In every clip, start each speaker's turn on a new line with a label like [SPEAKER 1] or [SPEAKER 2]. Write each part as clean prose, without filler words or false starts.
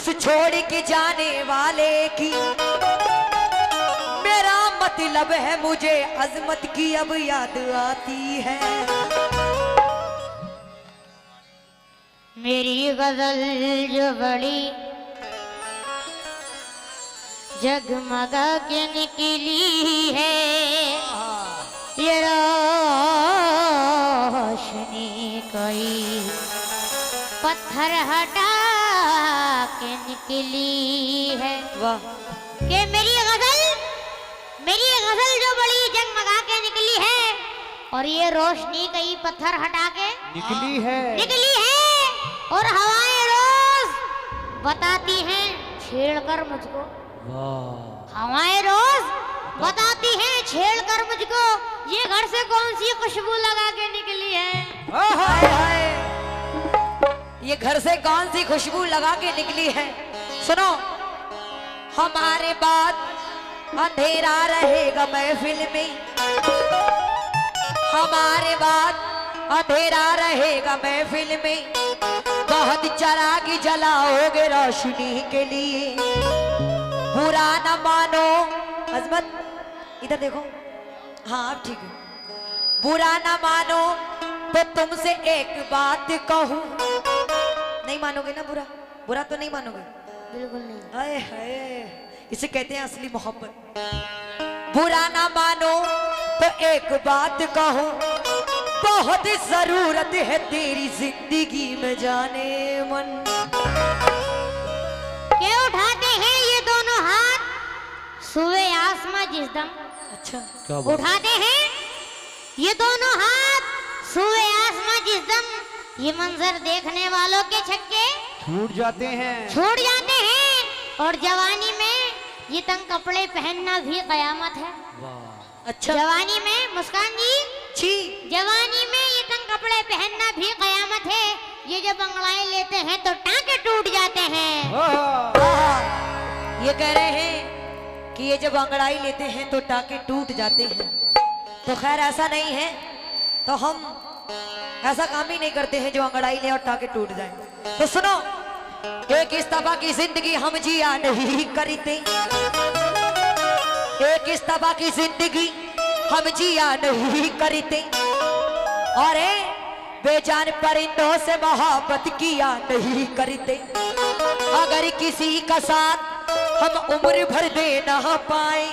[SPEAKER 1] उस छोड़ के जाने वाले की मेरा मतलब है मुझे अजमत की अब याद आती है।
[SPEAKER 2] मेरी गजल जो बड़ी जगमगा के निकली है, ये रोशनी कोई पत्थर हटा के निकली है।
[SPEAKER 1] वाह।
[SPEAKER 2] कि मेरी गजल जो बड़ी जगमगा के निकली है और ये रोशनी कई पत्थर हटा के निकली है और हवाएं रोज बताती हैं छेड़ कर मुझको। हवाएं रोज बताती हैं छेड़ कर मुझको ये घर से कौन सी खुशबू लगा के निकली है।
[SPEAKER 1] हाय हाय, ये घर से कौन सी खुशबू लगा के निकली है। सुनो, हमारे बाद अंधेरा रहेगा महफिल में, हमारे बाद अंधेरा रहेगा महफिल में, बहुत चराग जलाओगे रोशनी के लिए। बुरा न मानो, अजमत इधर देखो, हाँ आप ठीक है। बुरा न मानो तो तुमसे एक बात कहूं, नहीं मानोगे ना? बुरा बुरा तो नहीं मानोगे?
[SPEAKER 2] बिल्कुल नहीं।
[SPEAKER 1] हाय हाय, इसे कहते हैं असली मोहब्बत। बुरा ना मानो तो एक बात कहूं, बहुत जरूरत है तेरी जिंदगी में जाने मन।
[SPEAKER 2] के उठाते हैं ये दोनों हाथ सुबह आसमां जिस दम।
[SPEAKER 1] अच्छा,
[SPEAKER 2] उठाते हैं ये दोनों हाथ सुबह आसमां जिस दम, ये मंजर देखने वालों के छक्के छूट जाते हैं। और जवानी में ये तंग कपड़े पहनना भी कयामत है।
[SPEAKER 1] अच्छा,
[SPEAKER 2] जवानी में मुस्कान जी, जवानी में ये तंग कपड़े पहनना भी कयामत है। ये जब अंगड़ाई लेते हैं तो टांके टूट जाते हैं।
[SPEAKER 1] ये कह रहे हैं कि ये जब अंगड़ाई लेते हैं तो टाके टूट जाते हैं। तो खैर ऐसा नहीं है, तो हम ऐसा काम ही नहीं करते हैं जो अंगड़ाई ले और टाके टूट जाए। तो सुनो, एक इस तरह की जिंदगी हम जिया नहीं करते, एक इस तरह की जिंदगी हम जिया नहीं करते, और बेजान परिंदों से मोहब्बत किया नहीं करते। अगर किसी का साथ हम उम्र भर दे ना पाए,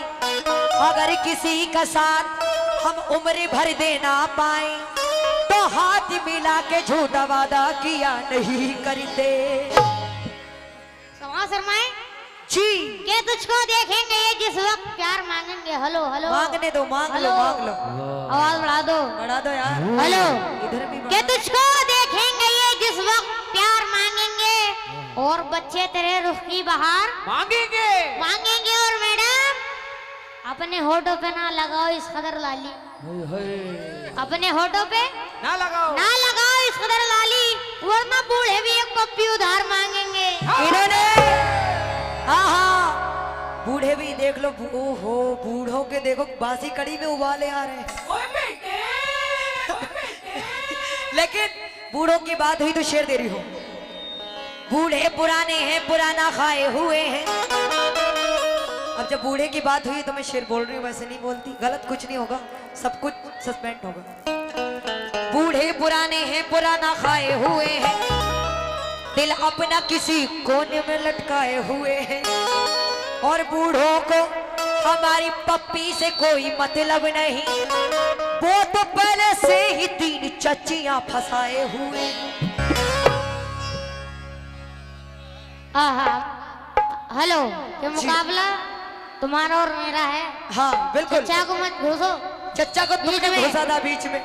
[SPEAKER 1] अगर किसी का साथ हम उम्र भर दे ना पाए, तो हाथ मिला के झूठा वादा किया नहीं करते।
[SPEAKER 2] शर्माए
[SPEAKER 1] जी,
[SPEAKER 2] के तुझको देखेंगे ये जिस वक्त प्यार मांगेंगे। हेलो हेलो,
[SPEAKER 1] मांगने दो, मांग लो,
[SPEAKER 2] हेलो।
[SPEAKER 1] मांग लो,
[SPEAKER 2] आवाज
[SPEAKER 1] बढ़ा दो यार।
[SPEAKER 2] हेलो,
[SPEAKER 1] इधर भी
[SPEAKER 2] के तुझको देखेंगे ये जिस वक्त प्यार मांगेंगे और बच्चे तेरे रुख की बहार मांगेंगे। और मैडम अपने होठों पे ना लगाओ इस कदर लाली, अपने होठों पे ना लगाओ इस कदर लाली, वरना बूढ़े भी एक पप्पी उधार मांगेंगे।
[SPEAKER 1] इन्होंने, हाँ हाँ, बूढ़े भी देख लो। ओहो, बूढ़ों के देखो बासी कड़ी में उबाले आ रहे हैं। लेकिन बूढ़ों की बात हुई तो शेर दे रही हो। बूढ़े पुराने हैं, पुराना खाए हुए हैं। अब जब बूढ़े की बात हुई तो मैं शेर बोल रही हूँ, वैसे नहीं बोलती। गलत कुछ नहीं होगा, सब कुछ सस्पेंड होगा। बूढ़े पुराने हैं, पुराना खाए हुए हैं, दिल अपना किसी कोने में लटकाए हुए हैं, और बूढ़ों को हमारी पप्पी से कोई मतलब नहीं, वो तो पहले से ही 3 चच्चियां फंसाए हुए।
[SPEAKER 2] हेलो, ये मुकाबला तुम्हारा और मेरा है।
[SPEAKER 1] हाँ बिल्कुल।
[SPEAKER 2] चच्चा को मत घुसो,
[SPEAKER 1] चच्चा को तुमने घुसा था बीच में।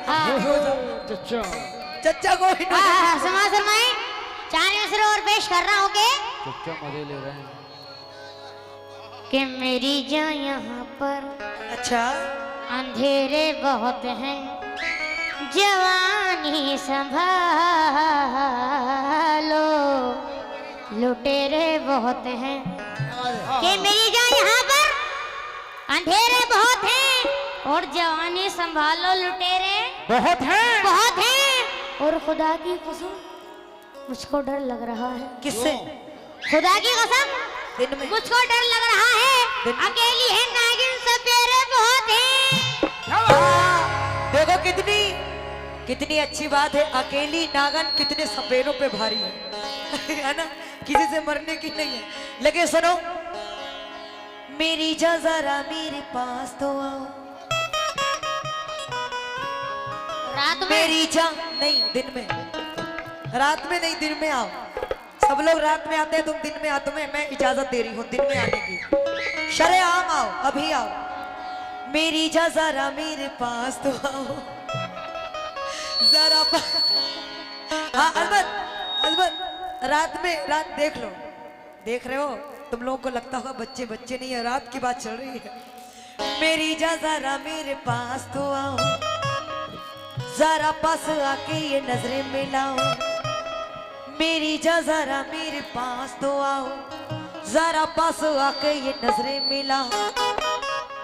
[SPEAKER 1] चच्चा को
[SPEAKER 2] समाज शर्माए 4 मिसरे और पेश कर रहा हूँ
[SPEAKER 3] चच्चा मजे ले रहे हैं
[SPEAKER 2] कि मेरी जान यहाँ पर
[SPEAKER 1] अच्छा
[SPEAKER 2] अंधेरे बहुत हैं, जवानी संभालो, लुटेरे बहुत हैं। कि मेरी जान यहाँ पर अंधेरे बहुत हैं और जवानी संभालो, लुटेरे बहुत हैं। और खुदा की कसम मुझको डर लग रहा है।
[SPEAKER 1] किससे?
[SPEAKER 2] खुदा की कसम
[SPEAKER 1] दिन में
[SPEAKER 2] मुझको डर लग रहा है। अकेली है नागिन, सपेरे बहुत हैं।
[SPEAKER 1] हाँ, देखो कितनी कितनी अच्छी बात है। अकेली नागन कितने सपेरों पे भारी है है ना, किसी से मरने की नहीं है। लेकिन सुनो, मेरी जा जरा मेरे पास तो आओ,
[SPEAKER 2] रात में
[SPEAKER 1] मेरी जा नहीं दिन में, रात में नहीं दिन में आओ। सब लोग रात में आते हैं, तुम दिन में आओ। तुम्हें मैं इजाजत दे रही हूँ दिन में आने की। शरेआम आओ, अभी आओ। मेरी जा जरा मेरे पास तो आओ जरा हाँ अलबत रात में, रात देख लो, देख रहे हो तुम लोगों को लगता होगा बच्चे बच्चे नहीं है, रात की बात चल रही है। मेरी जा जरा मेरे पास तो आओ, जरा पास आके ये नजरें मिलाओ। मेरी जा जरा मेरे पास तो आओ, जरा पास आके ये नजरें मिलाओ।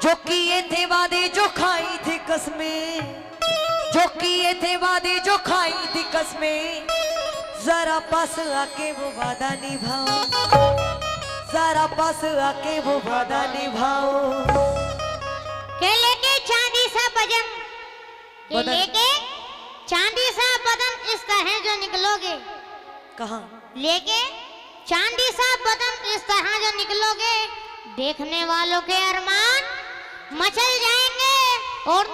[SPEAKER 1] जो किए थे वादे जो खाई थी कसमें, जो किए थे वादे जो खाई थी कसमें, जरा पास आके वो वादा निभाओ, जरा पास आके वो वादा निभाओ।
[SPEAKER 2] केले के चांदी सा बदन,
[SPEAKER 1] बदन।
[SPEAKER 2] केले के चांदी सा बदन इस तरह जो निकलोगे,
[SPEAKER 1] कहाँ
[SPEAKER 2] लेके चांदी सा बदन इस तरह जो निकलोगे, देखने वालों के अरमान मचल जाएंगे। और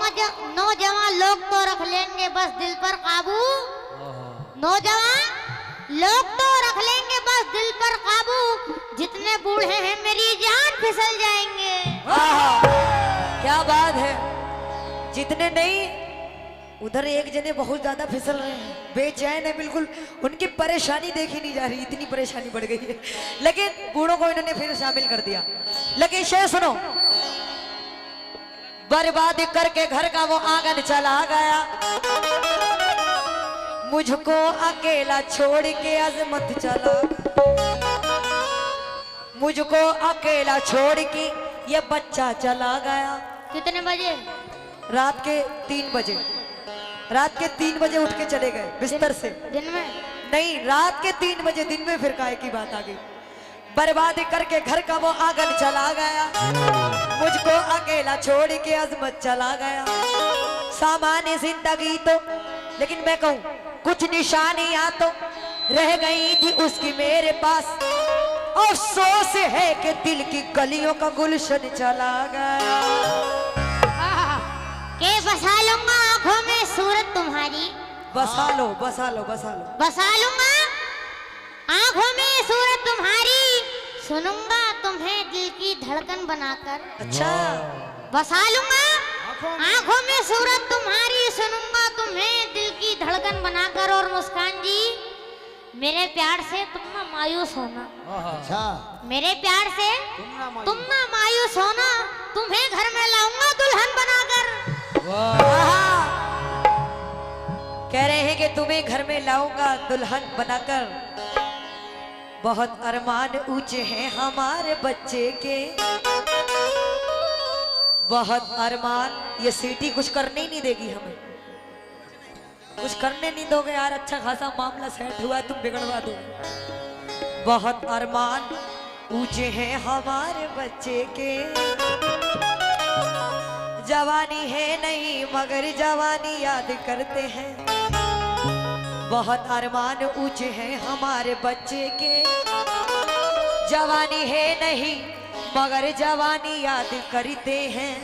[SPEAKER 2] नौजवान लोग तो रख लेंगे बस दिल पर काबू, नौजवान लोग तो रख लेंगे बस दिल पर काबू। जितने बूढ़े हैं मेरी जान फिसल जाएंगे।
[SPEAKER 1] वाह, क्या बात है। जितने नहीं, उधर एक जने बहुत ज्यादा फिसल रहे हैं, बेचैन है बिल्कुल, उनकी परेशानी देखी नहीं जा रही, इतनी परेशानी बढ़ गई है। लेकिन बूढ़ों को इन्होंने फिर शामिल कर दिया। लेकिन शेर सुनो, बर्बाद करके घर का वो आंगन चला गया, मुझको अकेला छोड़ के अजमत चला, मुझको अकेला छोड़ के ये बच्चा चला गया।
[SPEAKER 2] कितने बजे?
[SPEAKER 1] रात के 3 बजे, रात के 3 बजे उठ के चले गए बिस्तर से।
[SPEAKER 2] दिन में
[SPEAKER 1] नहीं, रात के 3 बजे, दिन में फिर काहे की बात आ गई। बर्बादी करके घर का वो आंगन चला गया, मुझको अकेला छोड़ के अजमत चला गया। सामान्य जिंदगी तो, लेकिन मैं कहूँ कुछ निशानियां तो रह गई थी उसकी मेरे पास। अफसोस है कि दिल की गलियों का गुलशन चला गया।
[SPEAKER 2] के बसा लूंगा आंखों में सूरत तुम्हारी,
[SPEAKER 1] बसा लो बसा लो बसा लो,
[SPEAKER 2] बसा लूंगा आंखों में सूरत तुम्हारी, सुनूंगा तुम्हें दिल की धड़कन बनाकर।
[SPEAKER 1] अच्छा,
[SPEAKER 2] बसा लूंगा आंखों में सूरत तुम्हारी, सुनूंगा तुम्हें दिल की धड़कन बनाकर। और मुस्कान जी, मेरे प्यार से तुम ना मायूस होना,
[SPEAKER 3] अच्छा
[SPEAKER 2] मेरे प्यार से तुम ना मायूस होना, तुम्हें घर में लाऊंगा दुल्हन बनाकर।
[SPEAKER 1] वाह। कह रहे हैं कि तुम्हें घर में लाऊंगा दुल्हन बनाकर। बहुत अरमान ऊंचे हैं हमारे बच्चे के, बहुत अरमान। ये सीटी कुछ करने ही नहीं देगी हमें, कुछ करने नहीं दोगे यार। अच्छा खासा मामला सेट हुआ, तुम बिगड़वा दो। बहुत अरमान ऊंचे हैं हमारे बच्चे के, जवानी है नहीं मगर जवानी याद करते हैं। बहुत अरमान ऊंचे हैं हमारे बच्चे के, जवानी है नहीं मगर जवानी याद करते हैं।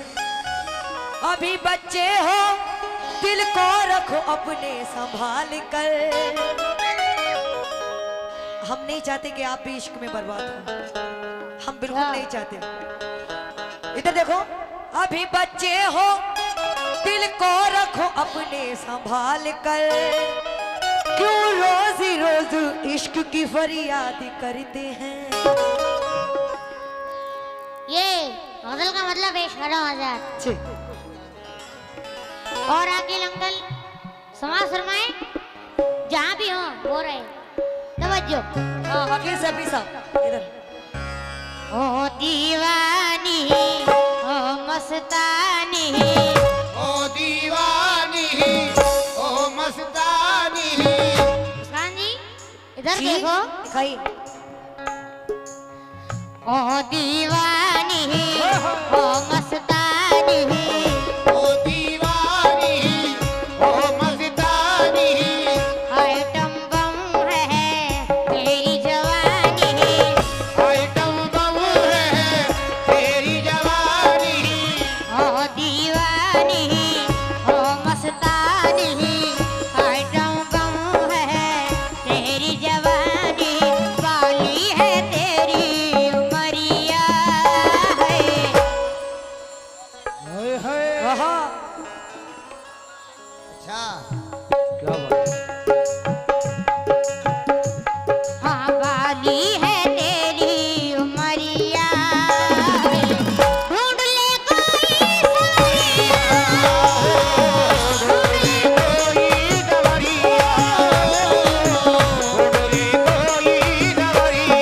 [SPEAKER 1] अभी बच्चे हो दिल को रखो अपने संभाल कर। हम नहीं चाहते कि आप भी इश्क में बर्बाद हो, हम बिल्कुल नहीं चाहते। इधर देखो, अभी बच्चे हो दिल को रखो अपने संभाल कर। क्यों रोज रोज इश्क की फरियाद करते हैं।
[SPEAKER 2] ये गजल का मतलब है 16,000। और अकील अंकल समाज फरमाए, जहाँ भी हो वो रहे तवज्जो।
[SPEAKER 1] हाँ, वकील साहब भी साहब इधर।
[SPEAKER 2] ओ दीवानी ओ मस्तानी,
[SPEAKER 4] ओ दीवानी ओ मस्तानी।
[SPEAKER 2] मुस्कान जी इधर देखो।
[SPEAKER 1] दिखाइए।
[SPEAKER 2] ओ दीवानी ओ मस्तानी
[SPEAKER 4] ओ दीवानी ओ मस्तानी
[SPEAKER 2] आइटम बम है तेरी जवानी
[SPEAKER 4] आइटम बम है तेरी जवानी
[SPEAKER 2] ओ दीवानी ओ मस्तानी आइटम बम है तेरी जवानी वाली है तेरी उमरिया है
[SPEAKER 3] हाय हाय
[SPEAKER 1] आहा,
[SPEAKER 4] अच्छा
[SPEAKER 3] क्या बात
[SPEAKER 2] हाँ वाली है तेरी उमरिया ढूंढ ले कोई
[SPEAKER 4] कोई दवरिया कोई दवरिया कोई दवरिया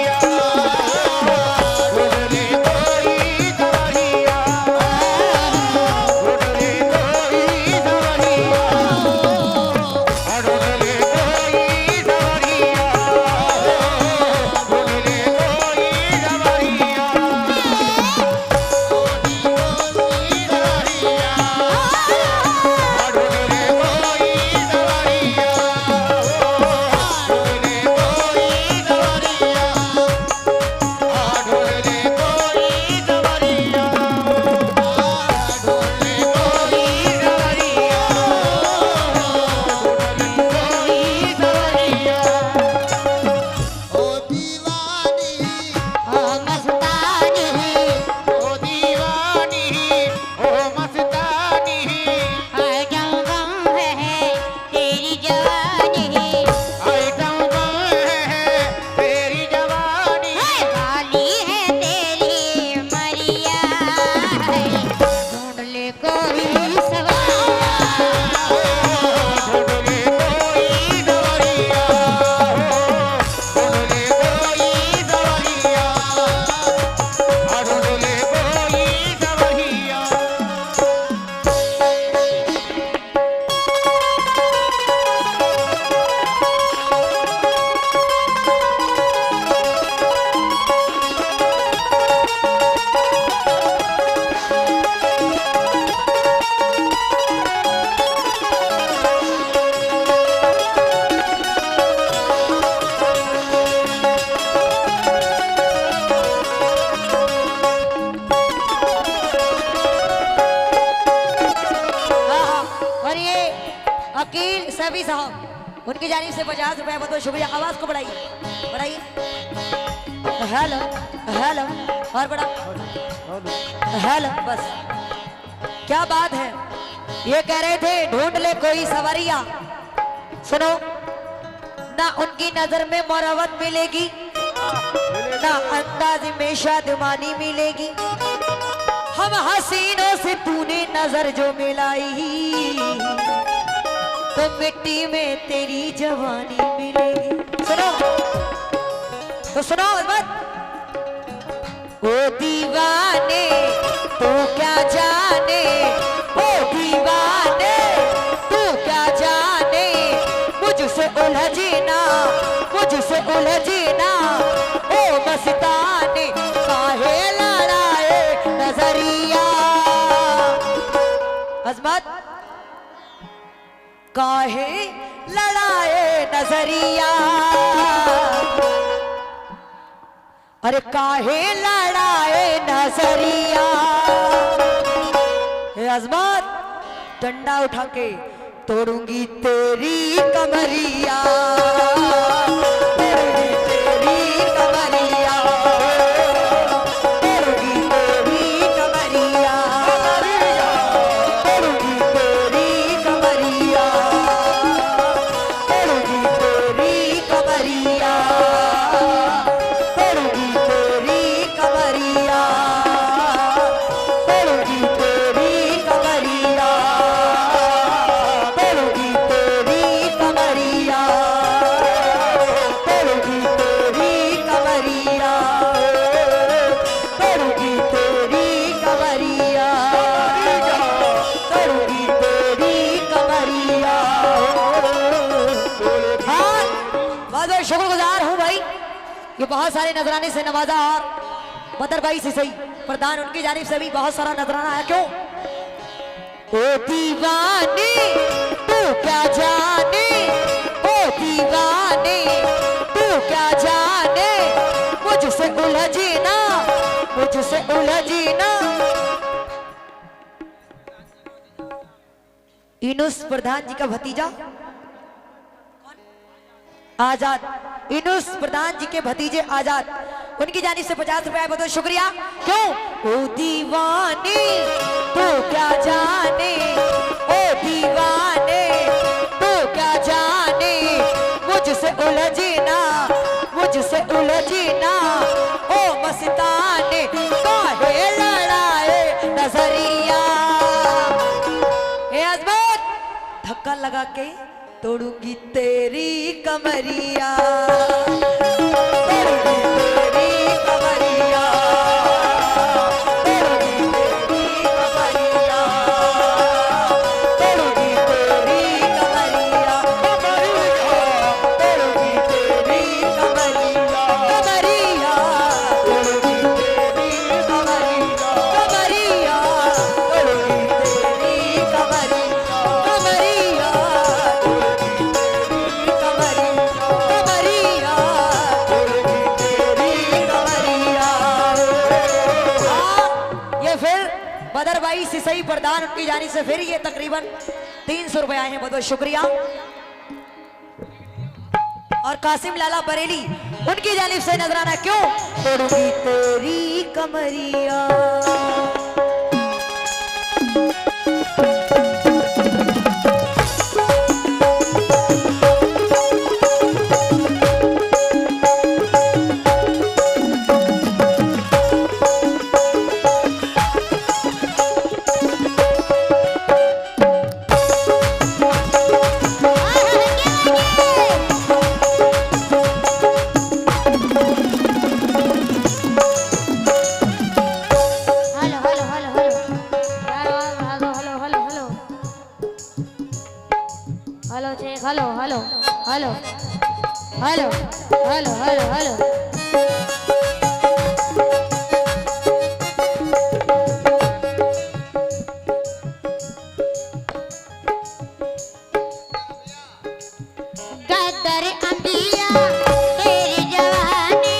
[SPEAKER 4] ओ दीवानी
[SPEAKER 2] ओ मस्तानी
[SPEAKER 4] ओ दीवानी ओ मस्तानी
[SPEAKER 2] आइटम बम है तेरी जवानी
[SPEAKER 4] आइटम बम है तेरी जवानी
[SPEAKER 2] वाली है तेरी उमरिया है ढूंढ ले कोई
[SPEAKER 4] ढूंढले कोई दवरिया ढूंढले कोई दवरिया ढूंढले कोई दवरिया
[SPEAKER 1] आहा। और ये अकील सभी साहब उनकी जानिब से 50 रुपए बहुत बहुत शुक्रिया। आवाज को बढ़ाइए बढ़ाइए। हेलो हेलो और बड़ा हेलो बस। क्या बात है, ये कह रहे थे ढूंढ ले कोई सवारिया। सुनो ना, उनकी नजर में मोहब्बत मिलेगी ना अंदाज में शादमानी मिलेगी। हम हसीनों से तूने नजर जो मिलाई तो मिट्टी में तेरी जवानी मिलेगी। सुनो तो सुनो मत। ओ दीवाने तू क्या जाने, ओ दीवाने तू क्या जाने, मुझसे उलझना मुझसे उलझना। ओ मस्ताने काहे लड़ाए नजरिया। अजमत काहे लड़ाए नजरिया, अरे काहे लड़ाए नजरिया। हे अजमत डंडा उठा के तोड़ूंगी तेरी कमरिया, तोड़ूंगी तेरी कमरिया, तोड़ूंगी तेरी कमरिया, तोड़ूंगी तेरी कमरिया, तोड़ूंगी तेरी कमरिया, तोड़ूंगी तेरी कमरिया, तोड़ूंगी तेरी कमरिया, तोड़ूंगी तेरी कमरिया, तोड़ूंगी तेरी कमरिया, तोड़ूंगी तेरी कमरिया, तोड़ूंगी तेरी कमरिया। हाँ, बहुत बहुत शुक्रगुजार हूँ भाई, ये बहुत सारे नजराने से नवाजा और बदर भाई से सही प्रधान उनकी जानिब से भी बहुत सारा नजराना आया। क्यों? ओ दीवाने तू क्या जाने, ओ दीवाने तू क्या जाने, मुझसे उलझी ना, मुझसे उलझी ना। इनुस प्रधान जी का भतीजा आजाद, इनुस प्रधान जी के भतीजे आजाद, उनकी जानिब से 50 रुपए बहुत शुक्रिया। क्यों? ओ दीवाने तू क्या जाने, ओ दीवाने तू क्या जाने, मुझसे उलझी ना, मुझसे उलझी ना। ओ मस्ताने काहे लड़ाए नजरिया, ए अजमत धक्का लगा के तोड़ूंगी तेरी कमरिया, तोड़ूंगी तेरी कमरिया, तोड़ूंगी तेरी कमरिया, तोड़ूंगी तेरी कमरिया, तोड़ूंगी तेरी कमरिया, कमरिया, तोड़ूंगी तेरी कमरिया, कमरिया, तोड़ूंगी तेरी कमरिया, कमरिया, बदर भाई सिसई प्रधान उनकी जानी से फिर ये तकरीबन 300 रुपए आए हैं, बहुत बहुत शुक्रिया। और कासिम लाला बरेली उनकी जानिब से नजराना। क्यों? तोड़ूंगी तेरी कमरिया।
[SPEAKER 2] Hello hello hello hello hello hello hello गदर अंबिया तेरी जवानी,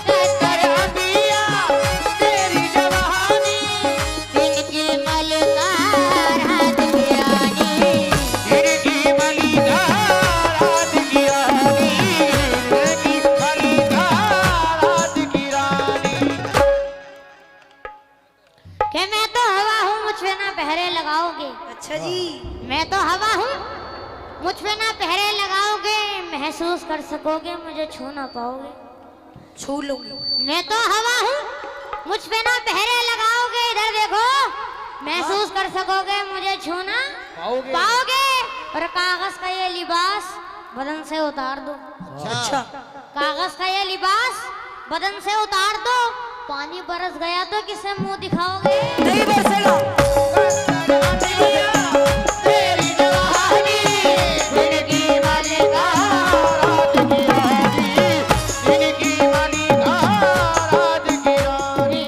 [SPEAKER 2] गदर अंबिया तेरी जवानी, इनकी मलकार हाथ गिरानी,
[SPEAKER 4] इनकी मलिकार रात की रानी, इनकी मलिकार रात की रानी।
[SPEAKER 2] कि मैं तो हवा हूँ मुझ पे ना पहरे लगाओगे,
[SPEAKER 1] अच्छा जी,
[SPEAKER 2] मैं तो हवा हूँ मुझ पे ना पहरे लगाओगे, महसूस कर सकोगे मुझे छू ना पाओगे,
[SPEAKER 1] छू लूंगी।
[SPEAKER 2] मैं तो हवा हूँ मुझ पे ना पहरे लगाओगे, इधर देखो महसूस कर सकोगे मुझे छू ना पाओगे। और कागज का ये लिबास बदन से उतार दो,
[SPEAKER 1] अच्छा,
[SPEAKER 2] कागज का ये लिबास बदन से उतार दो, पानी बरस गया तो किसे मुंह दिखाओगे।
[SPEAKER 1] नहीं बरसेगा।
[SPEAKER 4] तेरी जवानी, इनकी मलिकार रात की रानी, इनकी मलिकार रात की रानी,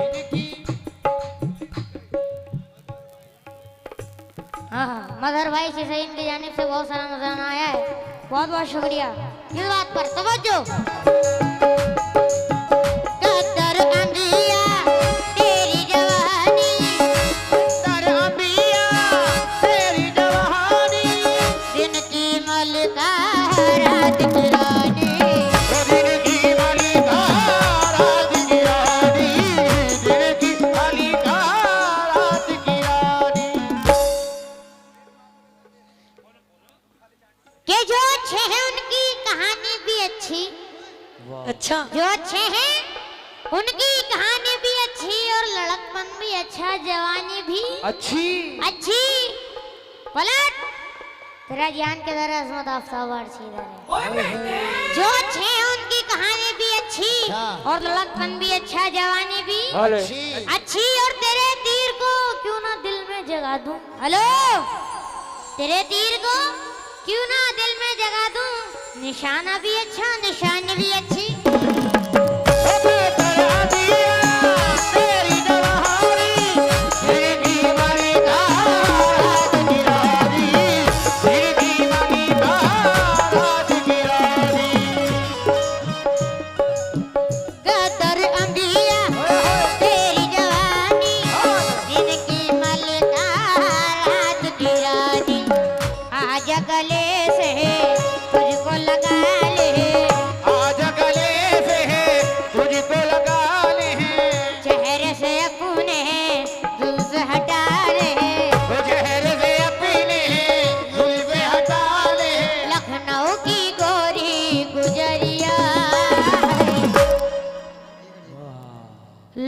[SPEAKER 4] इनकी।
[SPEAKER 2] हाँ मदर भाई से सही इनकी जानिब से बहुत सारा नजराना आया है, बहुत बहुत शुक्रिया। इस बात पर तवज्जो। गदर अंबिया तेरी जवानी,
[SPEAKER 4] गदर अंबिया तेरी जवानी,
[SPEAKER 2] जिनकी मलकार रात की रानी,
[SPEAKER 4] इनकी मलिकार रात की रानी, इनकी मलिकार रात की रानी।
[SPEAKER 2] के जो अच्छे हैं उनकी कहानी भी अच्छी,
[SPEAKER 1] अच्छा,
[SPEAKER 2] जो अच्छे हैं उनकी कहानी भी अच्छी, और लड़कपन भी अच्छा, जवानी भी
[SPEAKER 3] अच्छी
[SPEAKER 2] अच्छी। पलट तेरा ज्ञान के दर अजमत आफ्ताब सीधा है। जो अच्छे हैं उनकी कहानी भी अच्छी, और लड़कपन भी अच्छा, जवानी भी
[SPEAKER 3] हेलो
[SPEAKER 2] अच्छी। और तेरे तीर को क्यों ना दिल में जगा दूं, हेलो तेरे तीर को क्यों ना दिल में जगा दूं, निशाना भी अच्छा, निशानी भी अच्छी।
[SPEAKER 4] तेरा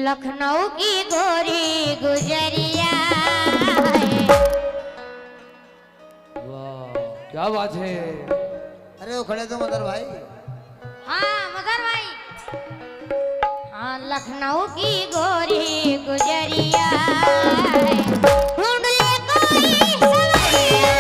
[SPEAKER 2] लखनऊ की गोरी गुजरिया है।
[SPEAKER 3] वाह क्या बात है।
[SPEAKER 4] अरे वो खड़े तो मदर भाई।
[SPEAKER 2] हाँ मगर भाई, हाँ लखनऊ की गोरी गुजरिया है। ढूंढ ले कोई सवरिया,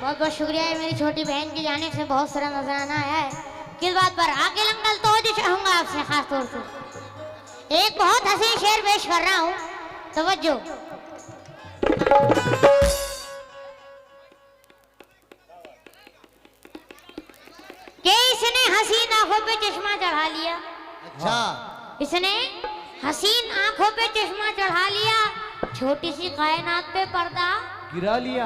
[SPEAKER 2] बहुत बहुत शुक्रिया है मेरी छोटी बहन की जानिब से, बहुत सारा नजराना आया है। किस बात पर आगे अंकल, तो जो चाहूंगा आपसे खास तौर से एक बहुत हसीन शेर पेश कर रहा हूँ, तवज्जो। कि इसने हसीन आंखों पे चश्मा चढ़ा लिया।
[SPEAKER 4] अच्छा।
[SPEAKER 2] इसने हसीन आंखों पे चश्मा चढ़ा लिया, छोटी सी कायनात पे पर्दा
[SPEAKER 3] गिरा लिया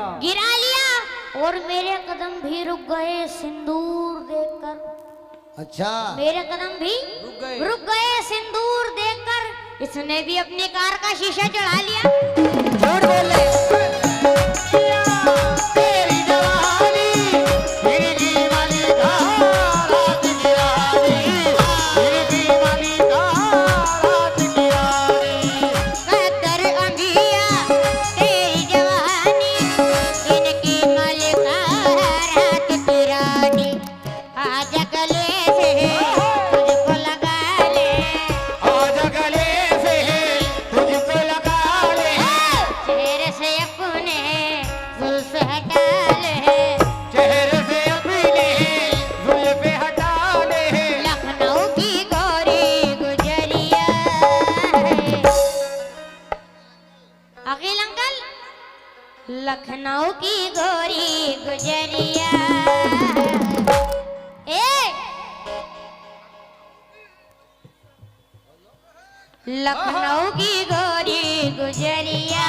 [SPEAKER 2] और मेरे कदम भी रुक गए सिंदूर देखकर।
[SPEAKER 4] अच्छा।
[SPEAKER 2] मेरे कदम भी रुक गए सिंदूर देखकर। इसने भी अपनी कार का शीशा चढ़ा लिया।
[SPEAKER 1] झूठ बोल रहे।
[SPEAKER 4] तेरी जवानी मेरी दीवानी का रात की रानी, मेरी दीवानी का रात की रानी।
[SPEAKER 2] कदर अंधिया तेरी जवानी, इनकी मलिका रात की रानी। आजा गले से तुझको लगा ले,
[SPEAKER 4] आजा गले से तुझको लगा ले,
[SPEAKER 2] चेहरे से अपने जुल्फ हटा ले,
[SPEAKER 4] चेहरे से अपने जुल्फ़े हटा ले।
[SPEAKER 2] लखनऊ की गोरी गुजरिया है। अकील अंकल, लखनऊ की गोरी गुजरिया है। लखनऊ की गोरी गुजरिया,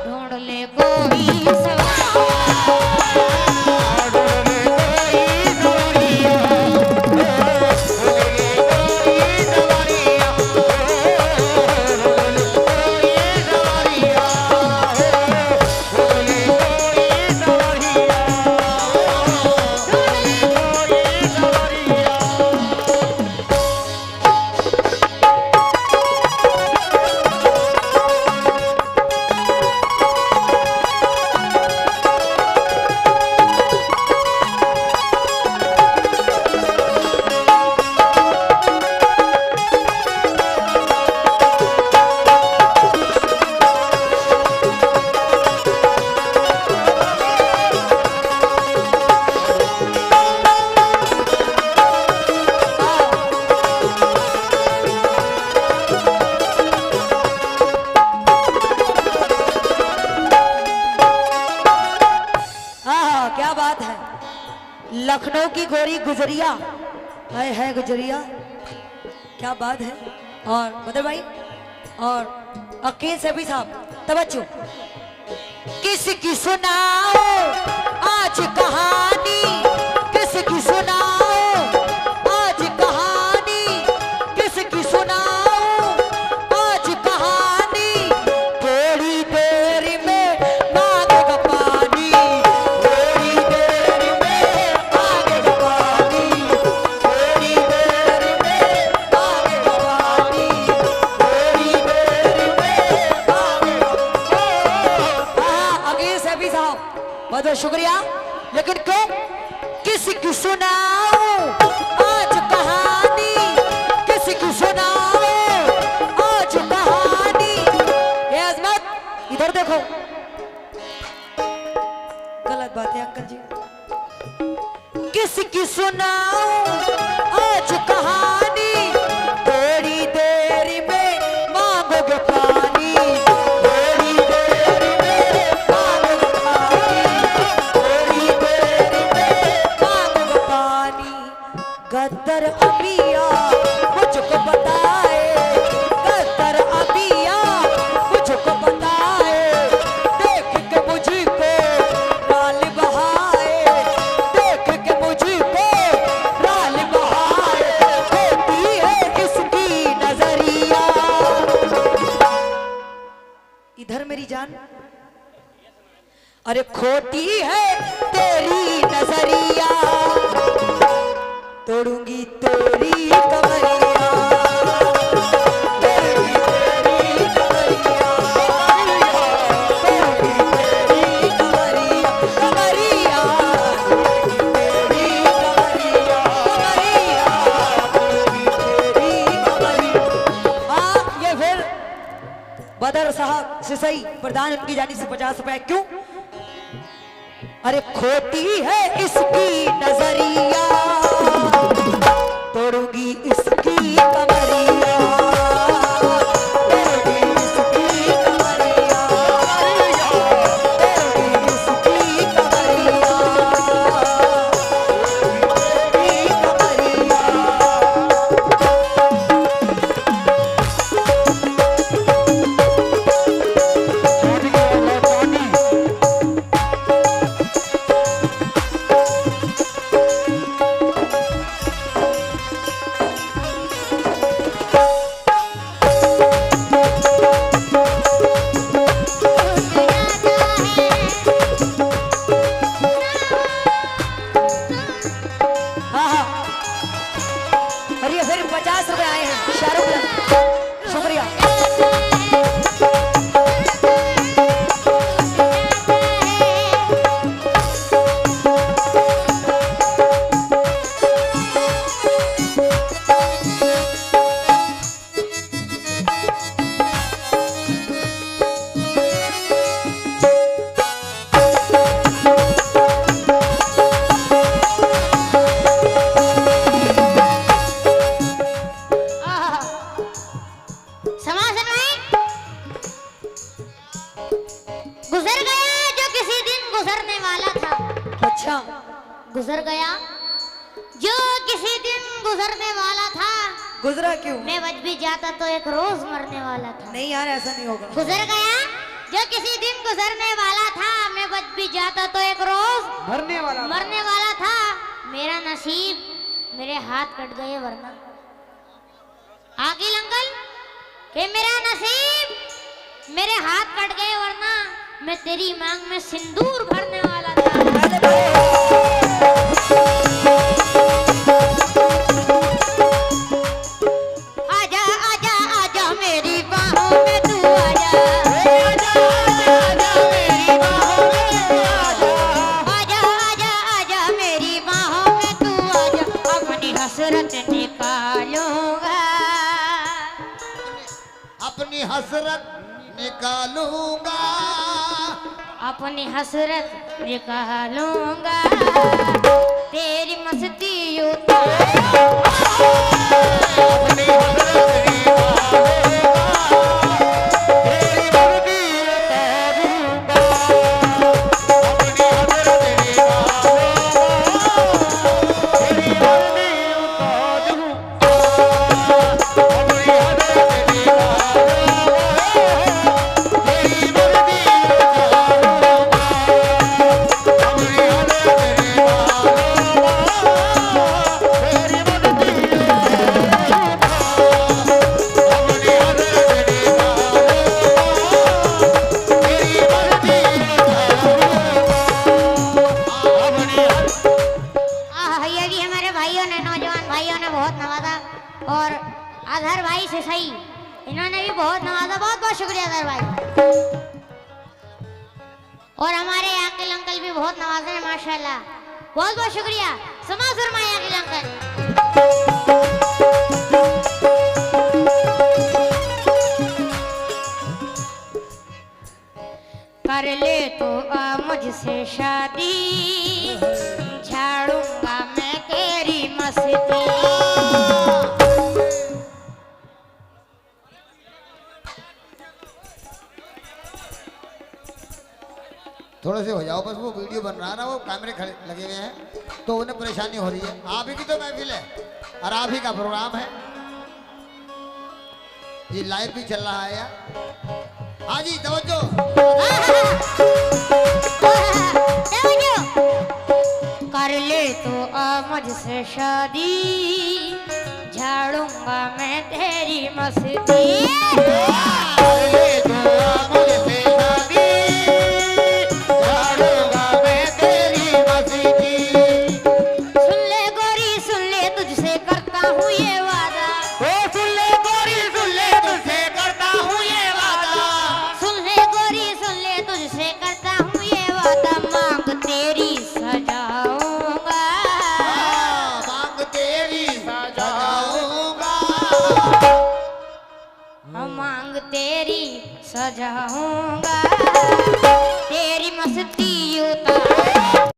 [SPEAKER 2] ढूंढ ले कोई
[SPEAKER 1] क्या बात है। लखनऊ की गोरी गुजरिया है गुजरिया, क्या बात है। और बदर भाई और अकील से भी साहब तवज्जो। किसकी सुनाओ आज कहानी, किसकी सुनाओ आज कहानी, किसकी सुनाओ आज कहानी। थोड़ी देर में मांगेगा पानी, थोड़ी देर में मांगेगा पानी, थोड़ी देर में मांगेगा पानी, थोड़ी देर में मांगेगा। हाँ अगले से भी साहब बहुत बहुत शुक्रिया। लेकिन क्यों किसकी सुनाओ आज कहानी, किसकी सुनाओ आज कहानी। ये अजमत इधर देखो, गलत बात है अंकल जी। किसकी सुनाओ आज कहानी, थोड़ी देर में मांगोगे पानी, थोड़ी देर में मांगोगे पानी, थोड़ी देर में मांगोगे पानी। गद्दर अबिया मुझको बताए, गद्दर अबिया मुझको बताए। देख के मुझको लाल बहाए, देख के मुझको लाल खोटी है तेरी नजरिया, तोड़ूंगी तेरी कमरिया, तोड़ूंगी तेरी कमरिया, तोड़ूंगी तेरी कमरिया, कमरिया, तेरी कमरिया, कमरिया, तेरी कमरिया। हाँ, ये फिर बदर साहब सिसई प्रधान, उनकी जानी से 50 रुपए। क्यों? अरे खोटी है इसकी नजरिया, तोड़ूंगी इसकी कमरिया, तोड़ूंगी इसकी कमरिया, तोड़ूंगी इसकी कमरिया, तेरी कमरिया। हाँ हाँ, और ये फिर 50 रुपए आए हैं शाहरुख खान, शुक्रिया।
[SPEAKER 2] समासन में गुजर गया जो किसी दिन गुजरने वाला था,
[SPEAKER 1] अच्छा,
[SPEAKER 2] गुजर गया जो किसी दिन गुजरने वाला था,
[SPEAKER 1] गुजरा क्यों?
[SPEAKER 2] मैं बच भी जाता तो एक रोज मरने वाला था।
[SPEAKER 1] नहीं यार, ऐसा नहीं होगा।
[SPEAKER 2] गुजर गया जो किसी दिन गुजरने वाला था, मैं बच भी जाता तो एक रोज
[SPEAKER 3] मरने वाला
[SPEAKER 2] मरने वाला था। मेरा नसीब मेरे हाथ कट गए वरना। आगिल अंकल कि मेरा नसीब मेरे हाथ कट गए वरना मैं तेरी मांग में सिंदूर भरने वाला था। आजा आजा आजा मेरी बाहों में तू आजा, आजा आजा मेरी बाहों में तू आजा, आजा आजा आजा मेरी बाहों में तू आजा, अपनी हसरत निकालूंगा,
[SPEAKER 4] अपनी हसरत निकालूंगा,
[SPEAKER 2] अपनी हसरत निकालूंगा, तेरी मस्ती उतारूंगा,
[SPEAKER 4] अपनी हसरत निकालूंगा, तेरी मर्जी उतारूंगा, अपनी हसरत निकालूंगा, तेरी मर्जी उतारूंगा, अपनी हसरत निकालूंगा, तेरी मर्जी उतारूंगा, अपनी हसरत
[SPEAKER 2] ये भी हमारे भाइयों ने, नौजवान भाइयों ने बहुत नवाजा, और अजहर भाई से सही इन्होंने भी बहुत नवाजा। बहुत बहुत शुक्रिया अजहर भाई। और हमारे आकिल अंकल भी बहुत नवाजे हैं माशाल्लाह, बहुत बहुत शुक्रिया। समाज फरमाए आकिल अंकल। कर ले तो आ मुझसे शादी, झाड़ूंगा मैं तेरी मस्ती।
[SPEAKER 4] थोड़े से हो जाओ, बस वो वीडियो बन रहा है ना, वो कैमरे खड़े लगे हुए हैं तो उन्हें परेशानी हो रही है। आप ही की तो महफिल है और आप ही का प्रोग्राम है, ये लाइव भी चल रहा है यार। हाँ जी, तवज्जो।
[SPEAKER 2] कर ले तो आ मुझसे शादी, झाड़ूंगा मैं तेरी मस्ती।
[SPEAKER 4] कर ले तो आ मुझसे शादी, झाड़ूंगा
[SPEAKER 2] हम मांग तेरी सजाऊंगा, तेरी मस्ती